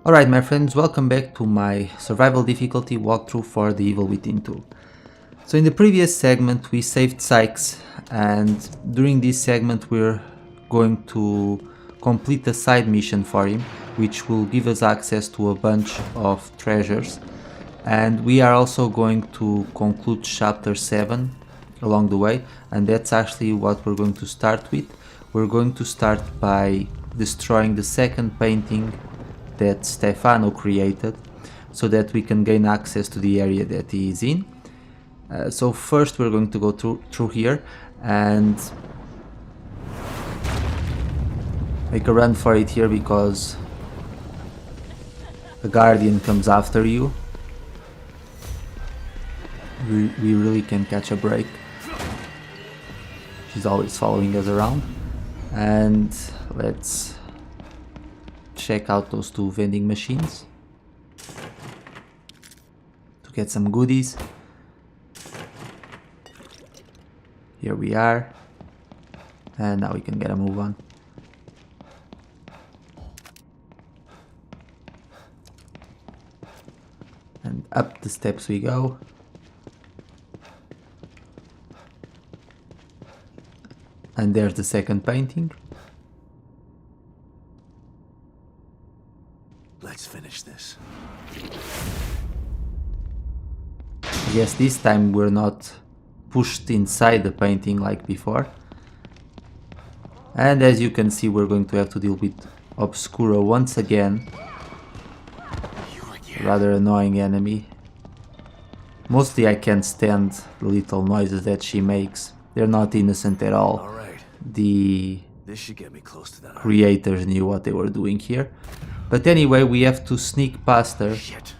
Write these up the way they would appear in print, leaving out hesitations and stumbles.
Alright my friends, welcome back to my survival difficulty walkthrough for the Evil Within 2. So in the previous segment we saved Sykes, and during this segment we're going to complete a side mission for him, which will give us access to a bunch of treasures. And we are also going to conclude chapter 7 along the way, and that's actually what we're going to start with. We're going to start by destroying the second painting that Stefano created, so that we can gain access to the area that he is in. So first we're going to go through here and make a run for it here, because a guardian comes after you. We really can catch a break. She's always following us around. And let's check out those two vending machines to get some goodies. Here we are, and now we can get a move on. And up the steps we go. And there's the second painting. Let's finish this. I guess this time we're not pushed inside the painting like before. And as you can see, we're going to have to deal with Obscura once again. Rather annoying enemy. Mostly I can't stand the little noises that she makes. They're not innocent at all. All right. The This should get me close to that. creators knew what they were doing here. But anyway, we have to sneak past her. Shit.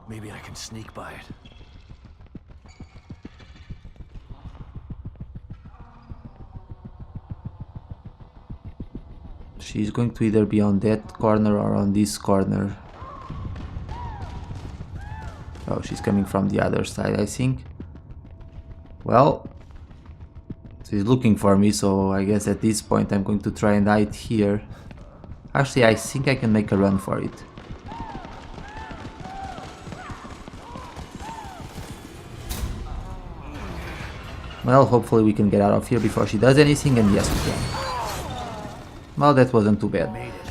Maybe I can sneak by it. She's going to either be on that corner or on this corner. Oh, she's coming from the other side, I think. Well, she's looking for me, so I guess at this point I'm going to try and hide here. Actually, I think I can make a run for it. Well, hopefully we can get out of here before she does anything, and yes, we can. Well, that wasn't too bad.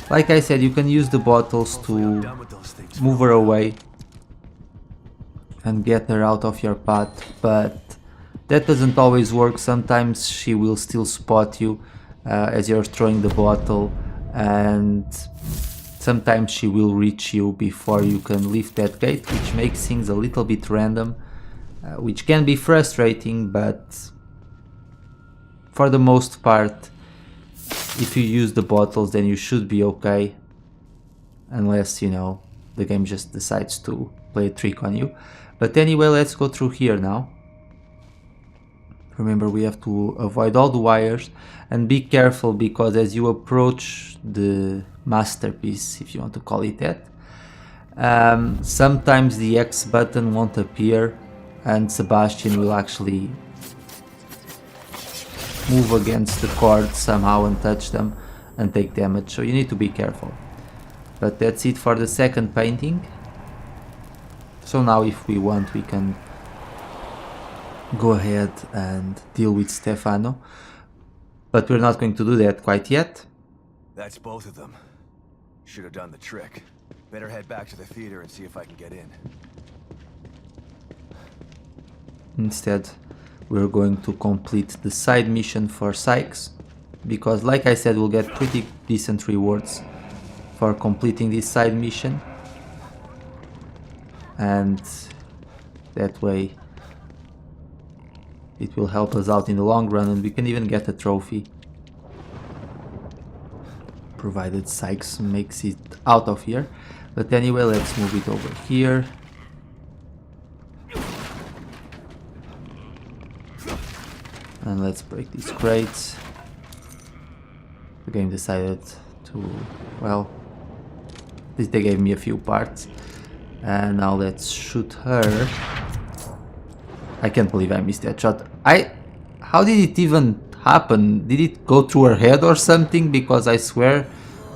Like I said, you can use the bottles to move her away and get her out of your path, but that doesn't always work. Sometimes she will still spot you as you're throwing the bottle, and sometimes she will reach you before you can lift that gate, which makes things a little bit random, which can be frustrating, but for the most part, if you use the bottles, then you should be okay, unless, you know, the game just decides to play a trick on you. But anyway, let's go through here now. Remember, we have to avoid all the wires and be careful, because as you approach the masterpiece, if you want to call it that, sometimes the X button won't appear and Sebastian will actually move against the cords somehow and touch them and take damage, so you need to be careful. But that's it for the second painting. So now if we want, we can go ahead and deal with Stefano, but we're not going to do that quite yet. That's both of them. Should have done the trick. Better head back to the theater and see if I can get in. Instead, we're going to complete the side mission for Sykes, because like I said, we'll get pretty decent rewards for completing this side mission, and that way it will help us out in the long run, and we can even get a trophy, provided Sykes makes it out of here. But anyway, let's move it over here. And let's break these crates. The game decided to, well, at least they gave me a few parts. And now let's shoot her. I can't believe I missed that shot. How did it even happen? Did it go through her head or something? Because I swear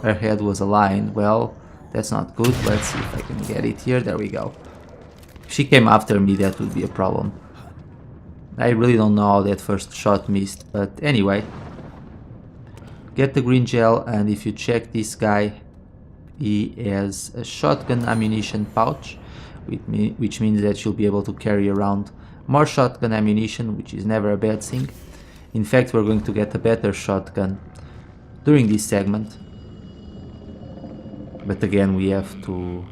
her head was aligned. Well, that's not good. Let's see if I can get it here. There we go. If she came after me, that would be a problem. I really don't know how that first shot missed, but anyway. Get the green gel, and if you check this guy, he has a shotgun ammunition pouch, which means that you'll be able to carry around more shotgun ammunition, which is never a bad thing. In fact, we're going to get a better shotgun during this segment. But again, we have to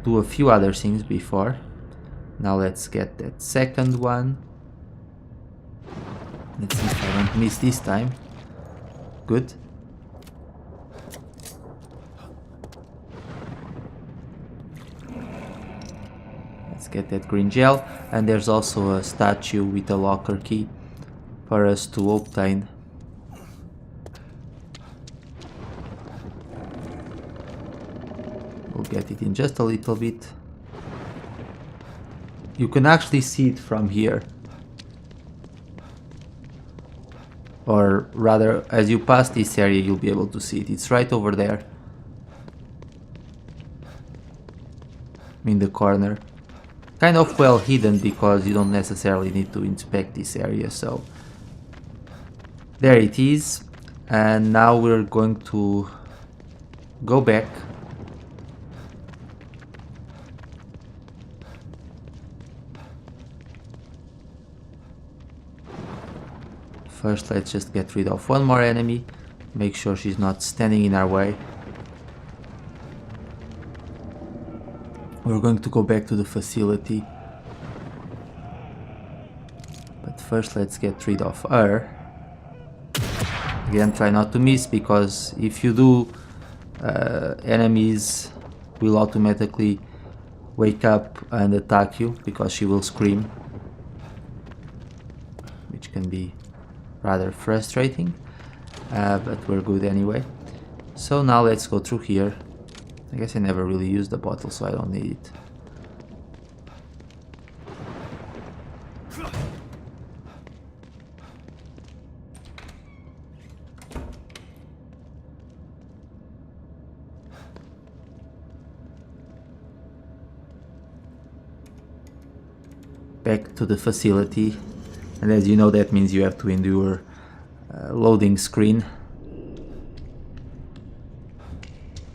do a few other things before. Now let's get that second one. Let's see if I don't miss this time. Good. Let's get that green gel. And there's also a statue with a locker key for us to obtain. We'll get it in just a little bit. You can actually see it from here. Or rather, as you pass this area, you'll be able to see it. It's right over there. In the corner. Kind of well hidden because you don't necessarily need to inspect this area, so... There it is. And now we're going to go back. First, let's just get rid of one more enemy. Make sure she's not standing in our way. We're going to go back to the facility. But first, let's get rid of her. Again, try not to miss, because if you do, enemies will automatically wake up and attack you, because she will scream. Which can be rather frustrating, but we're good anyway. So now let's go through here. I guess I never really used the bottle, so I don't need it. Back to the facility. And as you know, that means you have to endure loading screen.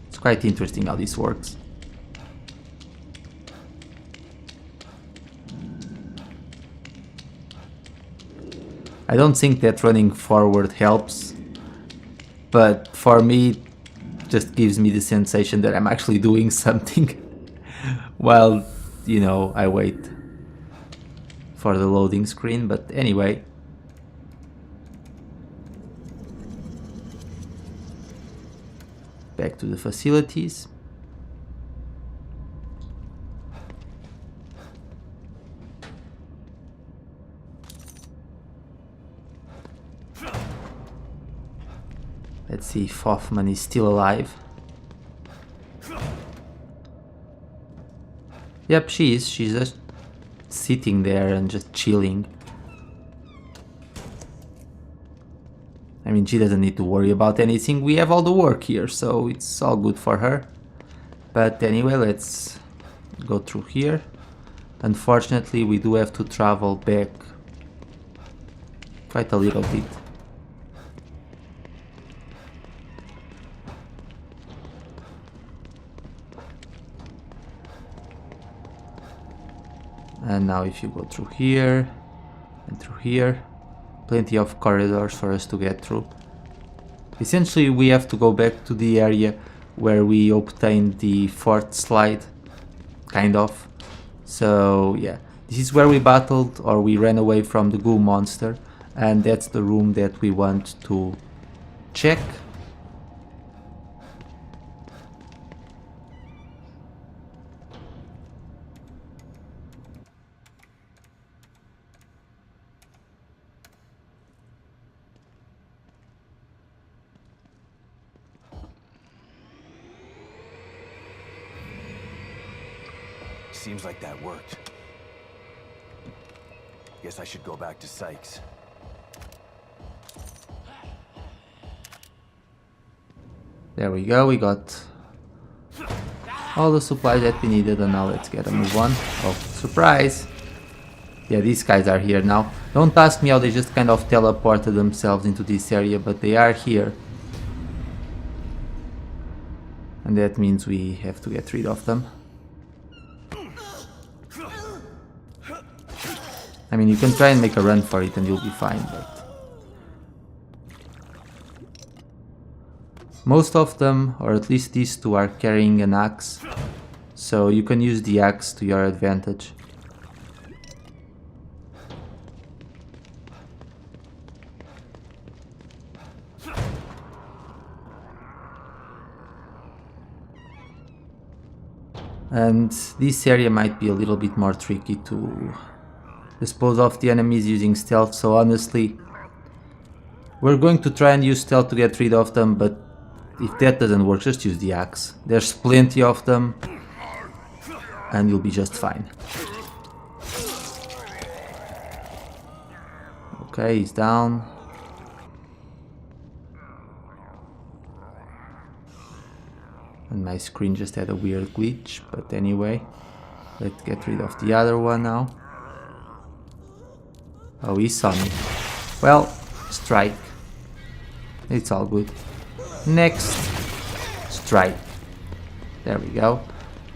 It's quite interesting how this works. I don't think that running forward helps, but for me, it just gives me the sensation that I'm actually doing something while, you know, I wait for the loading screen. But anyway, back to the facilities. Let's see if Hoffman is still alive. Yep, she is. She's just sitting there and just chilling. I mean, she doesn't need to worry about anything. We have all the work here, so it's all good for her. But anyway, let's go through here. Unfortunately, we do have to travel back quite a little bit. And now if you go through here and through here, plenty of corridors for us to get through. Essentially, we have to go back to the area where we obtained the fourth slide, kind of. So yeah, this is where we battled, or we ran away from the goo monster, and that's the room that we want to check. Seems like that worked. Guess I should go back to Sykes. There we go, we got all the supplies that we needed, and now let's get a move on. Oh, surprise! Yeah, these guys are here now. Don't ask me how they just kind of teleported themselves into this area, but they are here. And that means we have to get rid of them. I mean, you can try and make a run for it and you'll be fine, but... most of them, or at least these two, are carrying an axe, so you can use the axe to your advantage. And this area might be a little bit more tricky to dispose of the enemies using stealth, so honestly, we're going to try and use stealth to get rid of them, but if that doesn't work, just use the axe. There's plenty of them, and you'll be just fine. Okay, he's down. And my screen just had a weird glitch, but anyway, let's get rid of the other one now. Oh, he saw me. Well, strike. It's all good. Next, strike. There we go.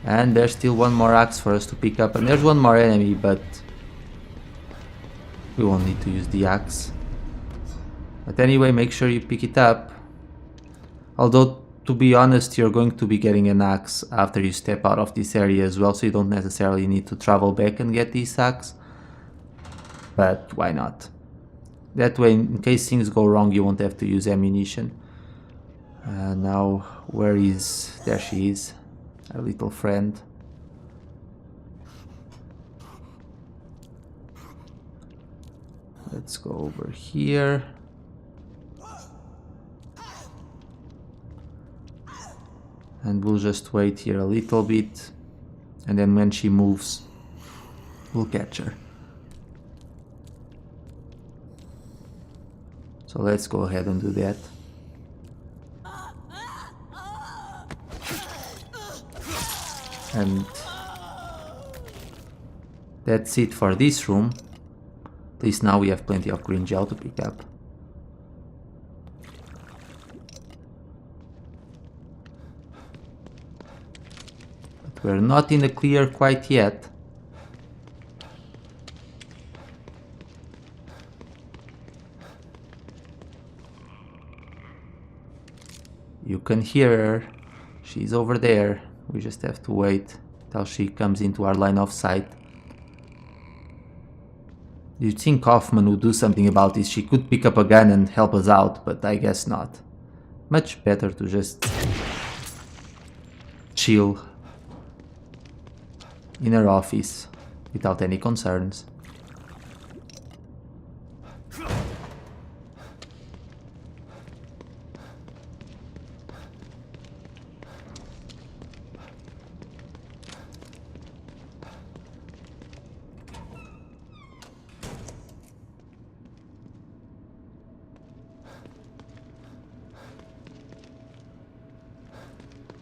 And there's still one more axe for us to pick up, and there's one more enemy, but we won't need to use the axe. But anyway, make sure you pick it up. Although, to be honest, you're going to be getting an axe after you step out of this area as well, so you don't necessarily need to travel back and get this axe. But why not? That way, in case things go wrong, you won't have to use ammunition. Now, where is... there she is, our little friend. Let's go over here. And we'll just wait here a little bit, and then when she moves, we'll catch her. So let's go ahead and do that. And that's it for this room. At least now we have plenty of green gel to pick up. But we're not in the clear quite yet. You can hear her. She's over there. We just have to wait till she comes into our line of sight. You'd think Kaufman would do something about this. She could pick up a gun and help us out, but I guess not. Much better to just chill in her office without any concerns.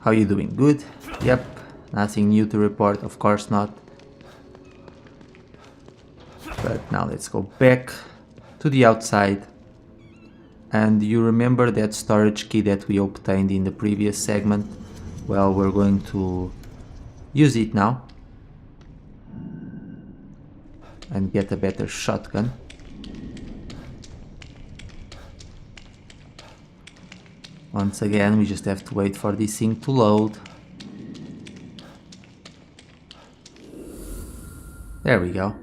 How you doing? Good? Yep. Nothing new to report, of course not. But now let's go back to the outside. And you remember that storage key that we obtained in the previous segment? Well, we're going to use it now. And get a better shotgun. Once again, we just have to wait for this thing to load. There we go.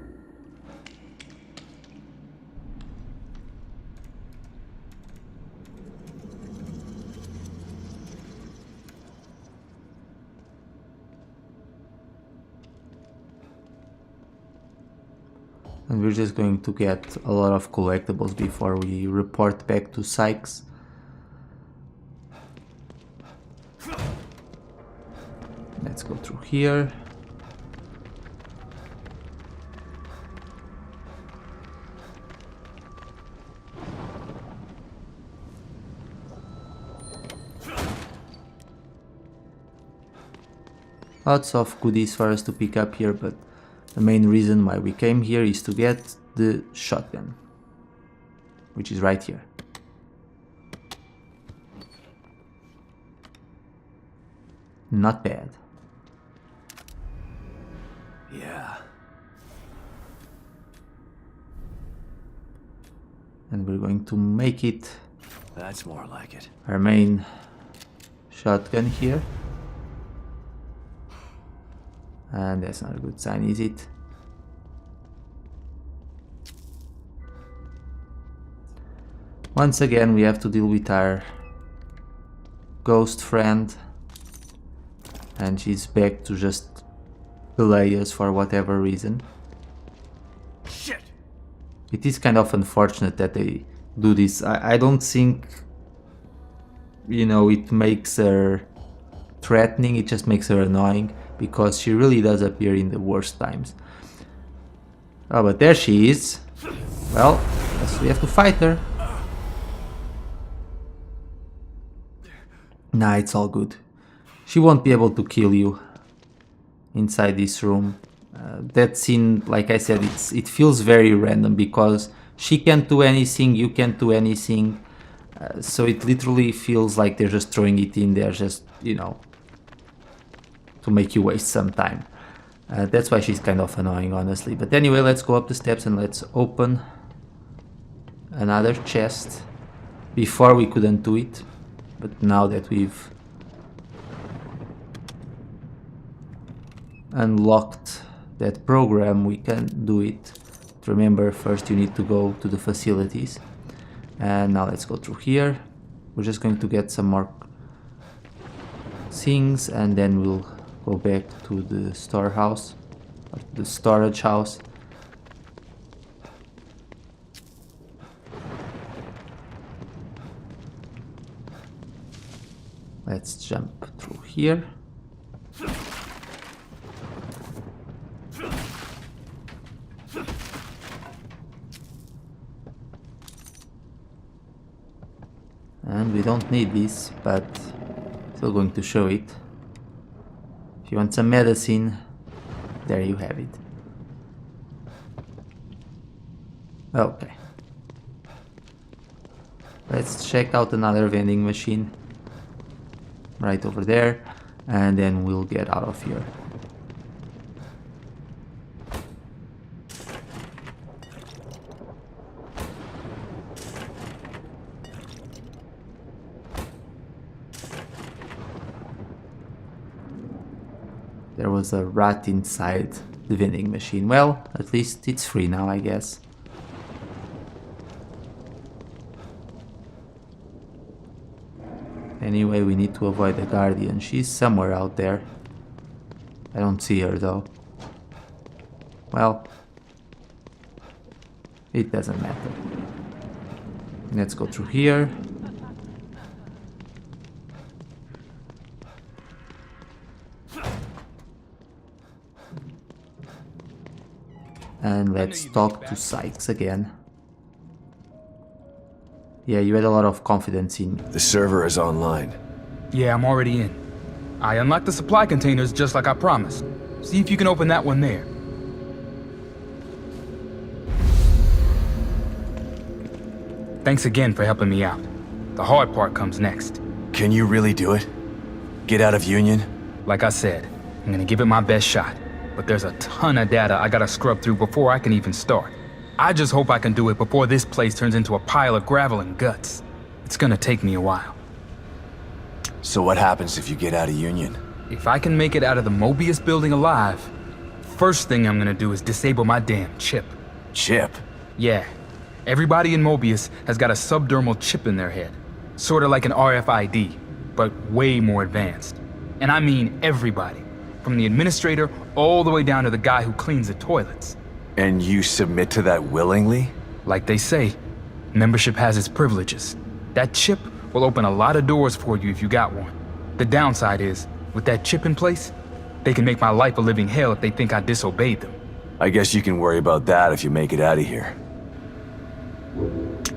And we're just going to get a lot of collectibles before we report back to Sykes. Let's go through here. Lots of goodies for us to pick up here, but the main reason why we came here is to get the shotgun, which is right here. Not bad. Yeah. And we're going to make it That's more like it. our main shotgun here. And that's not a good sign, is it? Once again, we have to deal with our ghost friend. And she's back to just delay us for whatever reason. Shit! It is kind of unfortunate that they do this. I don't think, you know, it makes her threatening, it just makes her annoying, because she really does appear in the worst times. Oh, but there she is. Well, guess we have to fight her. Nah, it's all good. She won't be able to kill you inside this room. That scene, like I said, it feels very random because she can't do anything, you can't do anything. So it literally feels like they're just throwing it in there, just, you know, to make you waste some time. That's why she's kind of annoying, honestly. But anyway, let's go up the steps and let's open another chest. Before we couldn't do it, but now that we've unlocked that program, we can do it. Remember, first you need to go to the facilities. And now let's go through here. We're just going to get some more things and then we'll go back to the storehouse, or the storage house. Let's jump through here. And we don't need this, but still going to show it. If you want some medicine, there you have it. Okay. Let's check out another vending machine. Right over there. And then we'll get out of here. There was a rat inside the vending machine. Well, at least it's free now, I guess. Anyway, we need to avoid the Guardian. She's somewhere out there. I don't see her though. Well, it doesn't matter. Let's go through here. And let's talk to Sykes again. Yeah, you had a lot of confidence in me. The server is online. Yeah, I'm already in. I unlocked the supply containers just like I promised. See if you can open that one there. Thanks again for helping me out. The hard part comes next. Can you really do it? Get out of Union? Like I said, I'm gonna give it my best shot. But there's a ton of data I gotta scrub through before I can even start. I just hope I can do it before this place turns into a pile of gravel and guts. It's gonna take me a while. So what happens if you get out of Union? If I can make it out of the Mobius building alive, first thing I'm gonna do is disable my damn chip. Chip? Yeah. Everybody in Mobius has got a subdermal chip in their head. Sorta like an RFID, but way more advanced. And I mean everybody. From the administrator all the way down to the guy who cleans the toilets. And you submit to that willingly? Like they say, membership has its privileges. That chip will open a lot of doors for you if you got one. The downside is, with that chip in place, they can make my life a living hell if they think I disobeyed them. I guess you can worry about that if you make it out of here.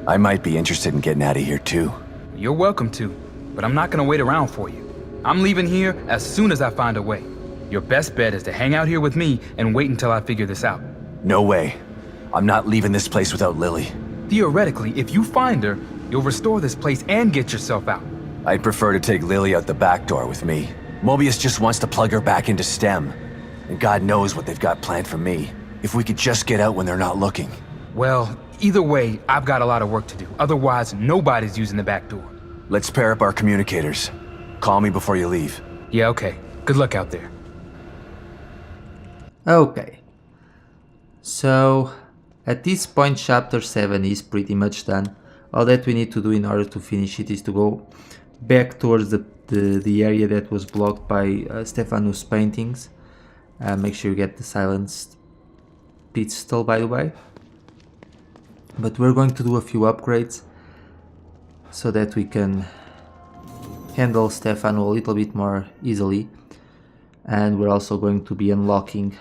I might be interested in getting out of here too. You're welcome to, but I'm not gonna wait around for you. I'm leaving here as soon as I find a way. Your best bet is to hang out here with me and wait until I figure this out. No way. I'm not leaving this place without Lily. Theoretically, if you find her, you'll restore this place and get yourself out. I'd prefer to take Lily out the back door with me. Mobius just wants to plug her back into STEM. And God knows what they've got planned for me. If we could just get out when they're not looking. Well, either way, I've got a lot of work to do. Otherwise, nobody's using the back door. Let's pair up our communicators. Call me before you leave. Yeah, okay. Good luck out there. Okay. So, at this point chapter 7 is pretty much done. All that we need to do in order to finish it is to go back towards the area that was blocked by Stefano's paintings. Make sure you get the silenced pistol, by the way. But we're going to do a few upgrades so that we can handle Stefano a little bit more easily. And we're also going to be unlocking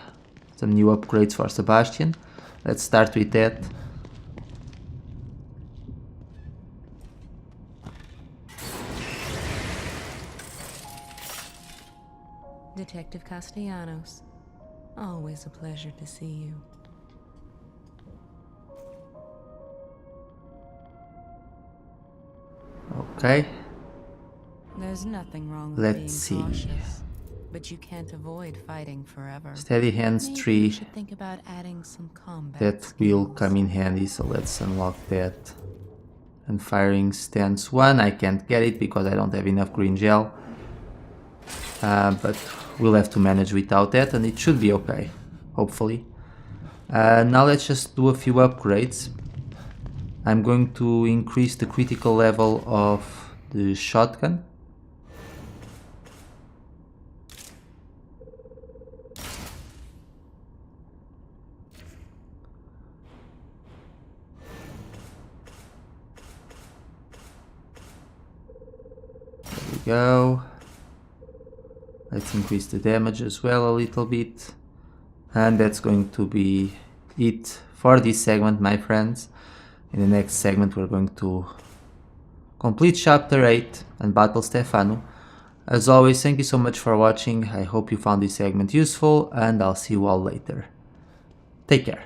some new upgrades for Sebastian. Let's start with that. Detective Castellanos, always a pleasure to see you. Okay. There's nothing wrong with Let's being see. cautious, but you can't avoid fighting forever. Steady hands Maybe 3. you should think about adding some combat That will skills. come in handy, so let's unlock that. And firing stance 1, I can't get it because I don't have enough green gel. But we'll have to manage without that, and it should be okay, hopefully. Now let's just do a few upgrades. I'm going to increase the critical level of the shotgun. There we go. Let's increase the damage as well a little bit. And that's going to be it for this segment, my friends. In the next segment we're going to complete chapter 8 and battle Stefano. As always, thank you so much for watching. I hope you found this segment useful, and I'll see you all later. Take care.